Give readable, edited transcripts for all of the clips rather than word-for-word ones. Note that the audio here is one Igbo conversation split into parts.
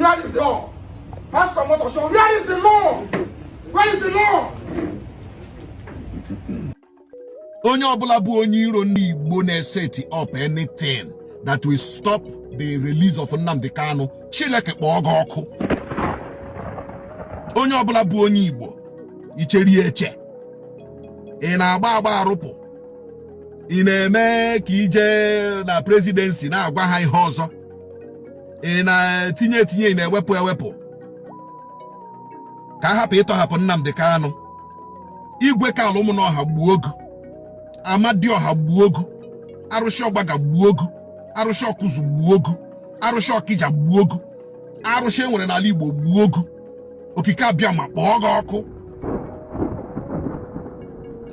Where is the law? Master Motor Show, where is the law? Where is the law? Onye obula bu onye iro ndị Igbo na-set up anything that will stop the release of Nnamdi Kanu, Chileke kpọọ ọkụ. Onye obula bu onye Igbo, icheri eche. Ị na-agba arụpụ. Ị na-eme ka ije na presidency na-agwa ha ihe ọzọ. Ị na-tinye ị na-ewepụ. Ka hapụ ịtọhapụ Nnamdi Kanu. Igwe Kalụ Ụmụnọha gbuo ogu. Amadioha gbuo ogu. Arụsị Ọgbaga gbuo ogu. Arụsị Ọkụzụ gbuo ogu. Arụsị Ọkịja gbuo ogu. Arụsị enwere n'ala Igbo gbuo ogu. Okike Abịama kpọọ gị ọkụ.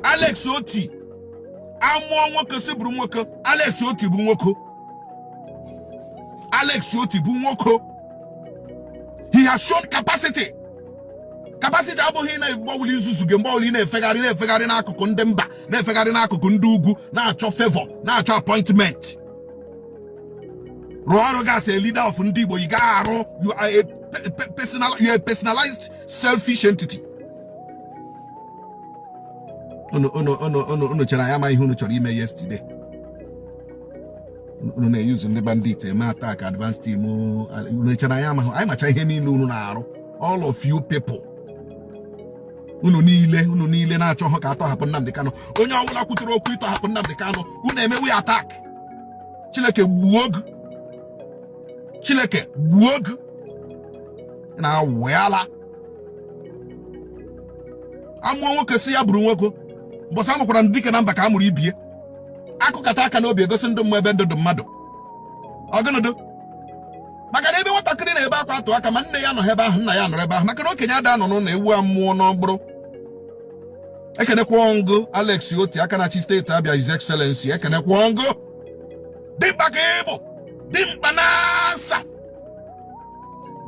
Alex Otti amụọ nwoke si bụrụ nwoke. Alex Otti bụ nwoke. Alex Otti bụ nwoke. He has shown capacity. Capacity abụghị na gbawuli izuzu ge mgbawuli na-efegharị n'akụkụ ndị mba, na-efegharị n'akụkụ ndị ugwu, na-achọ favor, na-achọ appointment. Rụọ ọrụ gas a leader of ndị Igbo, you ga-arụ, you are a personalized selfish entity. Unu chere ya ma ihe unu chọrọ ime yesterday. Unu na-use ndị bandit eme attack advanced team. Unu chere ya ma anyị macha ihe niile unu na-arụ. All of you people. Unu niile na-achọ ha ka atọhapụ Nnamdi Kanu. Onye ọbụla kwutere okwu ịtọhapụ Nnamdi Kanu, unu emewe attack. Chileke gbuo ogu. Chileke gbuo ogu. Na weala. Amụọ nwoke si ya bụrụ nwoke. Mbọsa amụkwara ndị dike na mba ka amụrụ ibie. Akụkata aka n'obi egosi ndị mmụọ ebe ndụ mmadụ. Ọgụnụdụ. Maka na ebe nwatakịrị na-ebe akwa atụ aka ma nne ya nọ ebe ahụ, nna ya nọrọ ebe ahụ. Maka na okenye ada nọ na ewu amụọ n'ọgbụrụ. Ekenekwa ngụ Alex Otti aka na chi steeti Abia His Excellency. Ekenekwa ngụ. Dimkpa ka ịbụ. Dimkpa na-asa.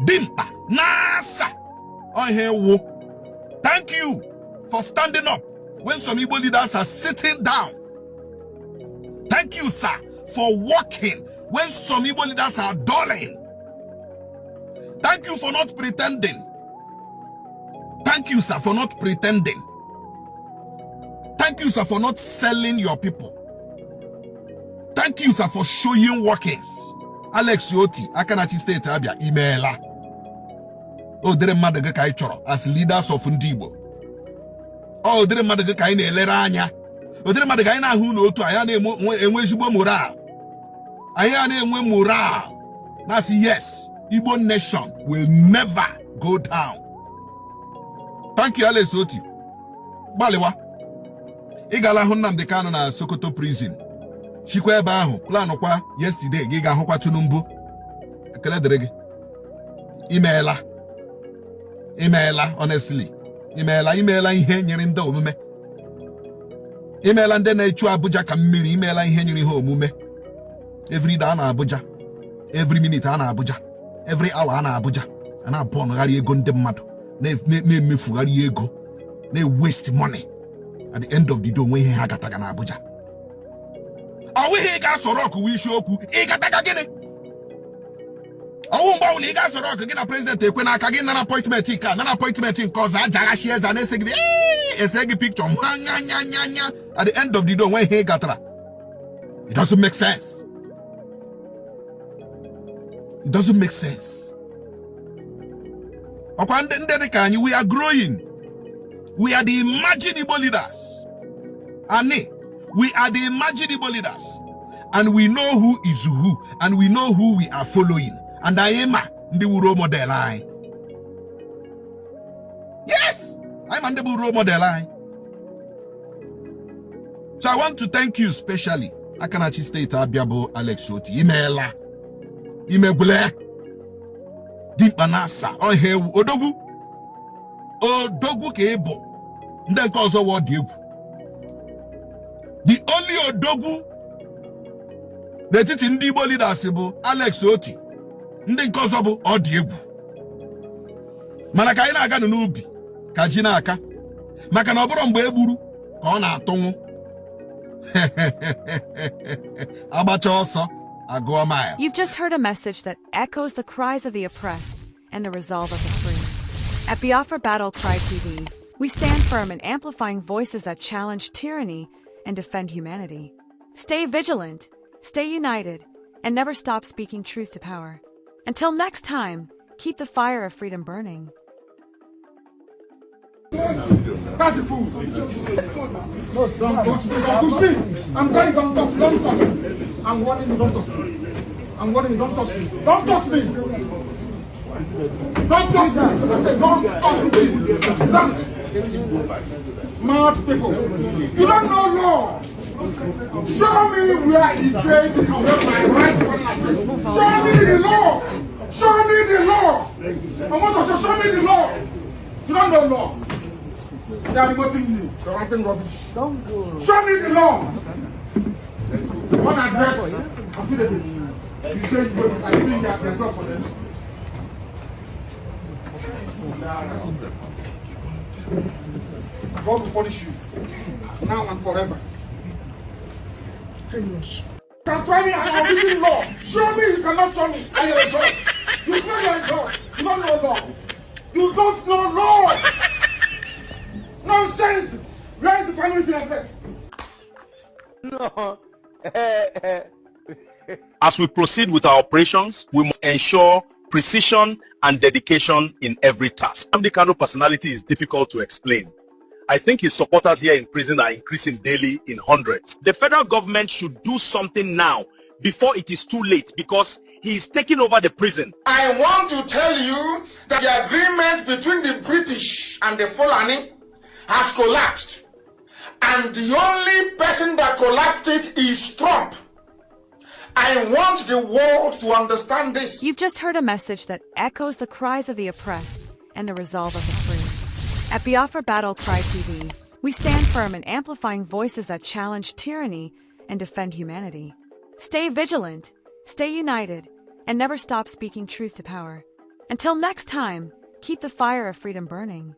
Dimkpa na-asa. Ọ ihe wu. Thank you for standing up when some Igbo leaders are sitting down. Thank you, sir, for walking when some Igbo leaders are dulling. Thank you for not pretending. Thank you, sir, for not pretending. Thank you, sir, for not selling your people. Thank you, sir, for showing workings. Alex Otti, Akanachi State Abia, emaila. Oh, dere mmadụ gị ka anyị chọrọ as leaders of ndị Igbo. Oh, dere mmadụ gị ka anyị na-elere anya. O dere mmadụ gị anyị na-ahụ n'otu anyị na-enwe ezigbo moral. Anyị na-enwe moral. Na say yes, Igbo nation will never go down. Thank you, Alex Otti. Gbaliwa. Ị gala hụ Nnamdi Kanu na Sokoto prison. Chikwa ebe ahụ, plan kwa yesterday gị ga-ahụkwa Tinubu. Ekele dere gị. Imeela, honestly. Imeela ihe nyere ndị omume. Imeela ndị na-echu Abuja ka mmiri. Imeela ihe nyere ihe omume. Every day na Abuja. Every minute na Abuja. Every hour na Abuja. Ana bọnụgharị ego ndị mmadụ. Na-emefugharị ego. Na-waste money. At the end of the day, when he ha gataga na Abuja. Ọwụ ihe ga sọrọ ọkụ isi okwu. Ị gataga gịnị? Ọwụ mgbe ọwụ ị ga sọrọ ọkụ gị na president ekwe n'aka gị na appointment nke na appointment nke ọzọ ajaga shi eze na-ese gị ese gị picture nya. At the end of the day, when he gatara, it doesn't make sense. It doesn't make sense. Ọkwa ndị dị ka anyị, we are growing. We are the imagined Igbo leaders. Ani, we are the imagined Igbo leaders. And we know who is who. And we know who we are following. And I am the role model line. Yes, I'm the role model line. So I want to thank you specially. Akanachi State Abiabo Alex Otti. Imeela. Imegule. Dimpanasa. Ohe Odogu. Odogwu ka ebo ndị nke ọzọ wọ dị egwu. The only Odogwu n'etiti ndị Igbo leaders bụ Alex Otti. Ndị nke ọzọ bụ ọ dị egwu. Mana ka anyị na-aga n'ubi ka ji n'aka. Maka na ọ bụrụ mgbe egburu ka ọ na-atụnwụ. Agbacha ọsọ agụọ mile. You've just heard a message that echoes the cries of the oppressed. and the resolve of the free. At Biafra Battle Cry TV, we stand firm in amplifying voices that challenge tyranny and defend humanity. Stay vigilant, stay united, and never stop speaking truth to power. Until next time, keep the fire of freedom burning. That's the food. Don't touch me. I'm telling you, don't touch me. I'm warning you, don't touch me. I'm warning you, don't touch me. Don't touch me. Don't touch me. I said, don't touch me. Mad people. You don't know law. Show me where it says you can wear my right one like this. Show me the law. Show me the law. I want to show me the law. You don't know law. They are remoting you. You're writing rubbish. Don't go. Show me the law. One address. I feel it. You said I think their job for them. God will punish you now and forever. Criminals. You can try me, I'm obeying law. Show me, you cannot show me. I am a God. You say you are a God. You don't know law. You don't know law. Nonsense. Where is the family address? No. As we proceed with our operations, we must ensure precision and dedication in every task. Nnamdi Kanu personality is difficult to explain. I think his supporters here in prison are increasing daily in hundreds. The federal government should do something now before it is too late, because he is taking over the prison. I want to tell you that the agreement between the British and the Fulani has collapsed. And the only person that collapsed it is Trump. I want the world to understand this. You've just heard a message that echoes the cries of the oppressed and the resolve of the free. At Biafra Battle Cry TV, we stand firm in amplifying voices that challenge tyranny and defend humanity. Stay vigilant, stay united, and never stop speaking truth to power. Until next time, keep the fire of freedom burning.